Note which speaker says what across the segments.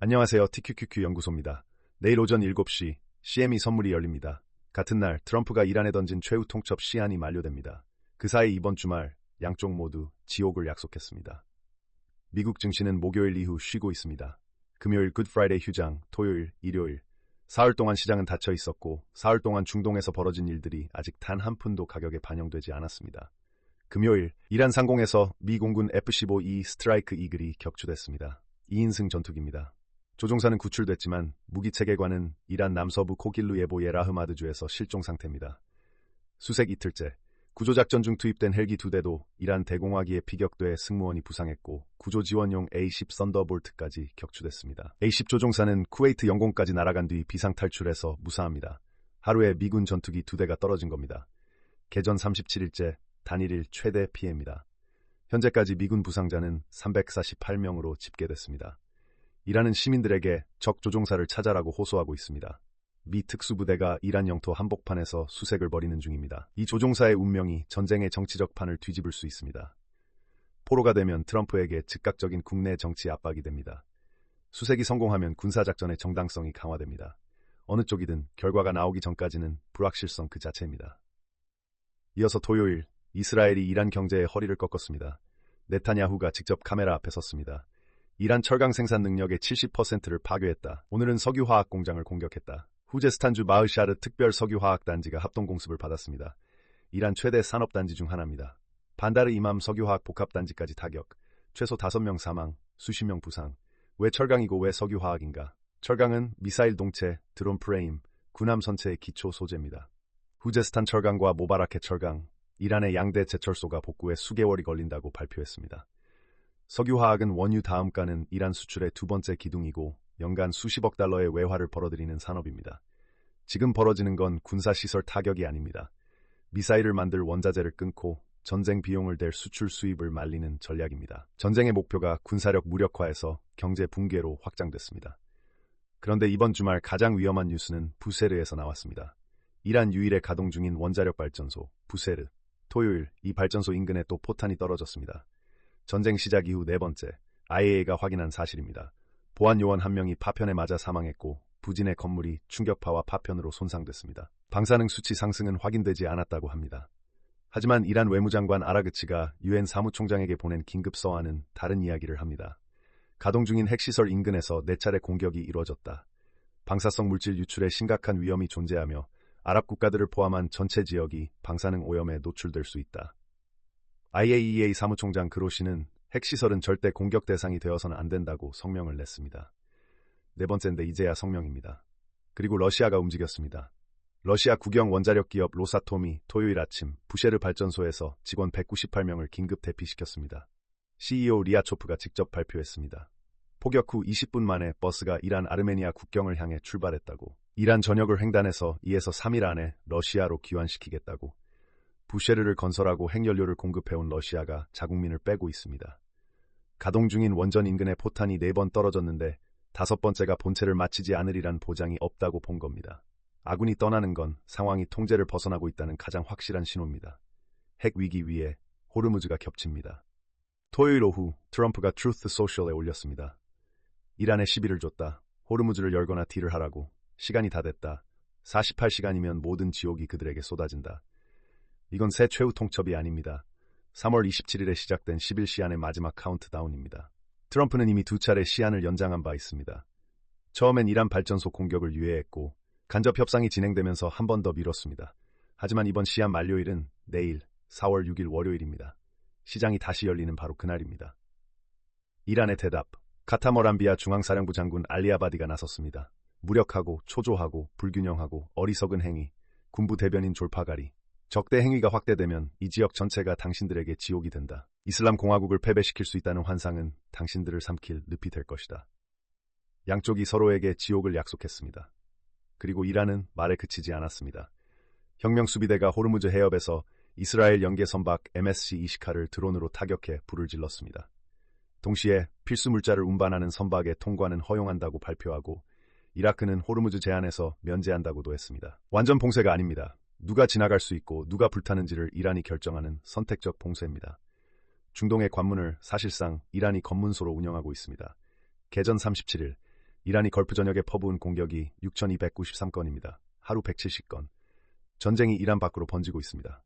Speaker 1: 안녕하세요. TQQQ 연구소입니다. 내일 오전 7시 CME 선물이 열립니다. 같은 날 트럼프가 이란에 던진 최후 통첩 시한이 만료됩니다. 그 사이 이번 주말 양쪽 모두 지옥을 약속했습니다. 미국 증시는 목요일 이후 쉬고 있습니다. 금요일 굿 프라이데이 휴장, 토요일, 일요일. 사흘 동안 시장은 닫혀 있었고 사흘 동안 중동에서 벌어진 일들이 아직 단 한 푼도 가격에 반영되지 않았습니다. 금요일 이란 상공에서 미 공군 F-15E 스트라이크 이글이 격추됐습니다. 2인승 전투기입니다. 조종사는 구출됐지만 무기체계관은 이란 남서부 코길루 예보 예라흐마드주에서 실종 상태입니다. 수색 이틀째, 구조작전 중 투입된 헬기 2대도 이란 대공화기에 피격돼 승무원이 부상했고 구조지원용 A-10 썬더볼트까지 격추됐습니다. A-10 조종사는 쿠웨이트 영공까지 날아간 뒤 비상탈출해서 무사합니다. 하루에 미군 전투기 2대가 떨어진 겁니다. 개전 37일째 단일일 최대 피해입니다. 현재까지 미군 부상자는 348명으로 집계됐습니다. 이란은 시민들에게 적 조종사를 찾아라고 호소하고 있습니다. 미 특수부대가 이란 영토 한복판에서 수색을 벌이는 중입니다. 이 조종사의 운명이 전쟁의 정치적 판을 뒤집을 수 있습니다. 포로가 되면 트럼프에게 즉각적인 국내 정치 압박이 됩니다. 수색이 성공하면 군사작전의 정당성이 강화됩니다. 어느 쪽이든 결과가 나오기 전까지는 불확실성 그 자체입니다. 이어서 토요일, 이스라엘이 이란 경제에 허리를 꺾었습니다. 네타냐후가 직접 카메라 앞에 섰습니다. 이란 철강 생산 능력의 70%를 파괴했다. 오늘은 석유화학 공장을 공격했다. 후제스탄주 마흐샤르 특별 석유화학단지가 합동공습을 받았습니다. 이란 최대 산업단지 중 하나입니다. 반다르 이맘 석유화학 복합단지까지 타격. 최소 5명 사망, 수십 명 부상. 왜 철강이고 왜 석유화학인가? 철강은 미사일 동체, 드론 프레임, 군함 선체의 기초 소재입니다. 후제스탄 철강과 모바라케 철강, 이란의 양대 제철소가 복구에 수개월이 걸린다고 발표했습니다. 석유화학은 원유 다음가는 이란 수출의 두 번째 기둥이고 연간 수십억 달러의 외화를 벌어들이는 산업입니다. 지금 벌어지는 건 군사시설 타격이 아닙니다. 미사일을 만들 원자재를 끊고 전쟁 비용을 댈 수출 수입을 말리는 전략입니다. 전쟁의 목표가 군사력 무력화해서 경제 붕괴로 확장됐습니다. 그런데 이번 주말 가장 위험한 뉴스는 부세르에서 나왔습니다. 이란 유일의 가동 중인 원자력 발전소 부세르. 토요일 이 발전소 인근에 또 포탄이 떨어졌습니다. 전쟁 시작 이후 네 번째, IAEA가 확인한 사실입니다. 보안 요원 한 명이 파편에 맞아 사망했고 부진의 건물이 충격파와 파편으로 손상됐습니다. 방사능 수치 상승은 확인되지 않았다고 합니다. 하지만 이란 외무장관 아라그치가 유엔 사무총장에게 보낸 긴급 서한은 다른 이야기를 합니다. 가동 중인 핵시설 인근에서 4차례 공격이 이루어졌다. 방사성 물질 유출에 심각한 위험이 존재하며 아랍 국가들을 포함한 전체 지역이 방사능 오염에 노출될 수 있다. IAEA 사무총장 그로시는 핵시설은 절대 공격 대상이 되어서는 안 된다고 성명을 냈습니다. 네 번째인데 이제야 성명입니다. 그리고 러시아가 움직였습니다. 러시아 국영 원자력 기업 로사톰이 토요일 아침 부셰르 발전소에서 직원 198명을 긴급 대피시켰습니다. CEO 리아초프가 직접 발표했습니다. 포격 후 20분 만에 버스가 이란 아르메니아 국경을 향해 출발했다고. 이란 전역을 횡단해서 2에서 3일 안에 러시아로 귀환시키겠다고. 부셰르를 건설하고 핵연료를 공급해온 러시아가 자국민을 빼고 있습니다. 가동 중인 원전 인근에 포탄이 4번 떨어졌는데 5번째가 본체를 마치지 않으리란 보장이 없다고 본 겁니다. 아군이 떠나는 건 상황이 통제를 벗어나고 있다는 가장 확실한 신호입니다. 핵 위기 위에 호르무즈가 겹칩니다. 토요일 오후 트럼프가 트루스 소셜에 올렸습니다. 이란에 시비를 줬다. 호르무즈를 열거나 딜을 하라고. 시간이 다 됐다. 48시간이면 모든 지옥이 그들에게 쏟아진다. 이건 새 최후 통첩이 아닙니다. 3월 27일에 시작된 10일 시한의 마지막 카운트다운입니다. 트럼프는 이미 2차례 시한을 연장한 바 있습니다. 처음엔 이란 발전소 공격을 유예했고 간접 협상이 진행되면서 한 번 더 미뤘습니다. 하지만 이번 시한 만료일은 내일 4월 6일 월요일입니다. 시장이 다시 열리는 바로 그날입니다. 이란의 대답. 카타머란비아 중앙사령부 장군 알리아바디가 나섰습니다. 무력하고 초조하고 불균형하고 어리석은 행위, 군부 대변인 졸파가리. 적대 행위가 확대되면 이 지역 전체가 당신들에게 지옥이 된다. 이슬람 공화국을 패배시킬 수 있다는 환상은 당신들을 삼킬 늪이 될 것이다. 양쪽이 서로에게 지옥을 약속했습니다. 그리고 이란은 말에 그치지 않았습니다. 혁명수비대가 호르무즈 해협에서 이스라엘 연계 선박 MSC 이시카를 드론으로 타격해 불을 질렀습니다. 동시에 필수 물자를 운반하는 선박의 통과는 허용한다고 발표하고 이라크는 호르무즈 제한에서 면제한다고도 했습니다. 완전 봉쇄가 아닙니다. 누가 지나갈 수 있고 누가 불타는지를 이란이 결정하는 선택적 봉쇄입니다. 중동의 관문을 사실상 이란이 검문소로 운영하고 있습니다. 개전 37일, 이란이 걸프 전역에 퍼부은 공격이 6,293건입니다. 하루 170건. 전쟁이 이란 밖으로 번지고 있습니다.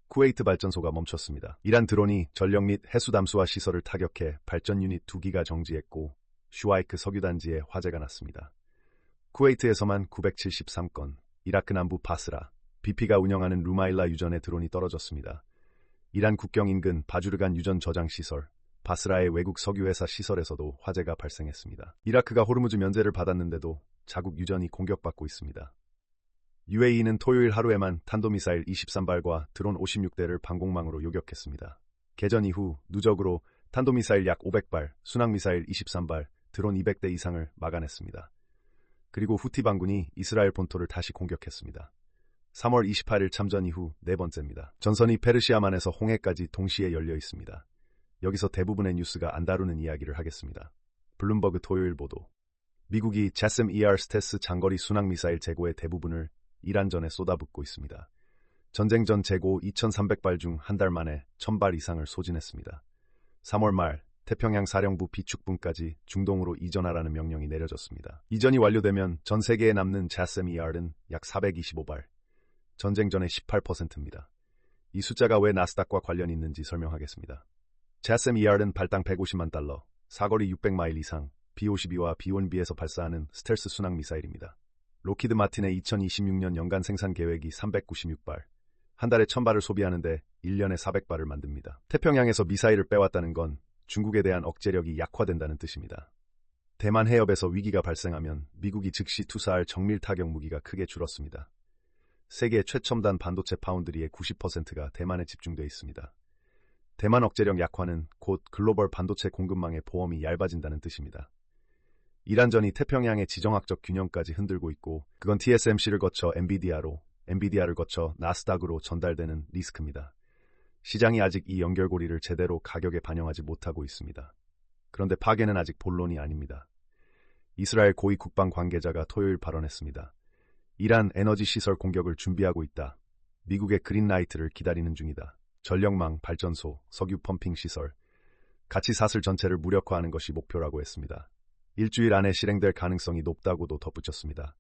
Speaker 1: 쿠웨이트 발전소가 멈췄습니다. 이란 드론이 전력 및 해수 담수화 시설을 타격해 발전 유닛 2기가 정지했고 슈와이크 석유단지에 화재가 났습니다. 쿠웨이트에서만 973건, 이라크 남부 바스라, BP가 운영하는 루마일라 유전에 드론이 떨어졌습니다. 이란 국경 인근 바주르간 유전 저장 시설, 바스라의 외국 석유회사 시설에서도 화재가 발생했습니다. 이라크가 호르무즈 면제를 받았는데도 자국 유전이 공격받고 있습니다. UAE는 토요일 하루에만 탄도미사일 23발과 드론 56대를 방공망으로 요격했습니다. 개전 이후 누적으로 탄도미사일 약 500발, 순항미사일 23발, 드론 200대 이상을 막아냈습니다. 그리고 후티 반군이 이스라엘 본토를 다시 공격했습니다. 3월 28일 참전 이후 네 번째입니다. 전선이 페르시아만에서 홍해까지 동시에 열려 있습니다. 여기서 대부분의 뉴스가 안 다루는 이야기를 하겠습니다. 블룸버그 토요일 보도. 미국이 자슴 ER 스텔스 장거리 순항미사일 재고의 대부분을 이란전에 쏟아붓고 있습니다. 전쟁 전 재고 2,300발 중 한 달 만에 1,000발 이상을 소진했습니다. 3월 말 태평양 사령부 비축분까지 중동으로 이전하라는 명령이 내려졌습니다. 이전이 완료되면 전 세계에 남는 자슴 ER은 약 425발, 전쟁 전의 18%입니다. 이 숫자가 왜 나스닥과 관련이 있는지 설명하겠습니다. 자슴 ER은 발당 150만 달러, 사거리 600마일 이상, B-52와 B-1B에서 발사하는 스텔스 순항 미사일입니다. 로키드 마틴의 2026년 연간 생산 계획이 396발, 한 달에 1,000발을 소비하는데 1년에 400발을 만듭니다. 태평양에서 미사일을 빼왔다는 건 중국에 대한 억제력이 약화된다는 뜻입니다. 대만 해협에서 위기가 발생하면 미국이 즉시 투사할 정밀 타격 무기가 크게 줄었습니다. 세계 최첨단 반도체 파운드리의 90%가 대만에 집중돼 있습니다. 대만 억제력 약화는 곧 글로벌 반도체 공급망의 보험이 얇아진다는 뜻입니다. 이란전이 태평양의 지정학적 균형까지 흔들고 있고 그건 TSMC를 거쳐 엔비디아로, 엔비디아를 거쳐 나스닥으로 전달되는 리스크입니다. 시장이 아직 이 연결고리를 제대로 가격에 반영하지 못하고 있습니다. 그런데 파괴는 아직 본론이 아닙니다. 이스라엘 고위 국방 관계자가 토요일 발언했습니다. 이란 에너지 시설 공격을 준비하고 있다. 미국의 그린라이트를 기다리는 중이다. 전력망, 발전소, 석유 펌핑 시설, 가치 사슬 전체를 무력화하는 것이 목표라고 했습니다. 일주일 안에 실행될 가능성이 높다고도 덧붙였습니다.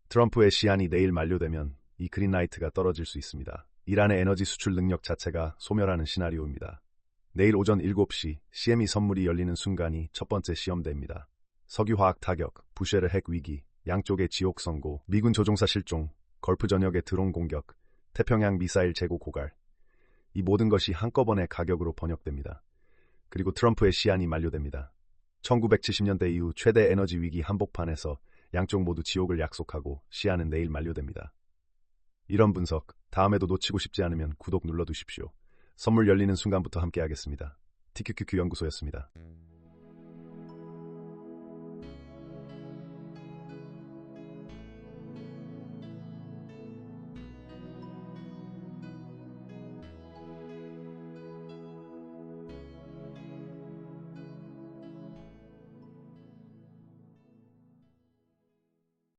Speaker 1: 트럼프의 시한이 내일 만료되면 이 그린라이트가 떨어질 수 있습니다. 이란의 에너지 수출 능력 자체가 소멸하는 시나리오입니다. 내일 오전 7시 CME 선물이 열리는 순간이 첫 번째 시험대입니다. 석유화학 타격, 부쉐르 핵 위기, 양쪽의 지옥 선고, 미군 조종사 실종, 걸프 전역의 드론 공격, 태평양 미사일 재고 고갈. 이 모든 것이 한꺼번에 가격으로 번역됩니다. 그리고 트럼프의 시한이 만료됩니다. 1970년대 이후 최대 에너지 위기 한복판에서 양쪽 모두 지옥을 약속하고 시한은 내일 만료됩니다. 이런 분석, 다음에도 놓치고 싶지 않으면 구독 눌러두십시오. 선물 열리는 순간부터 함께하겠습니다. TQQQ 연구소였습니다.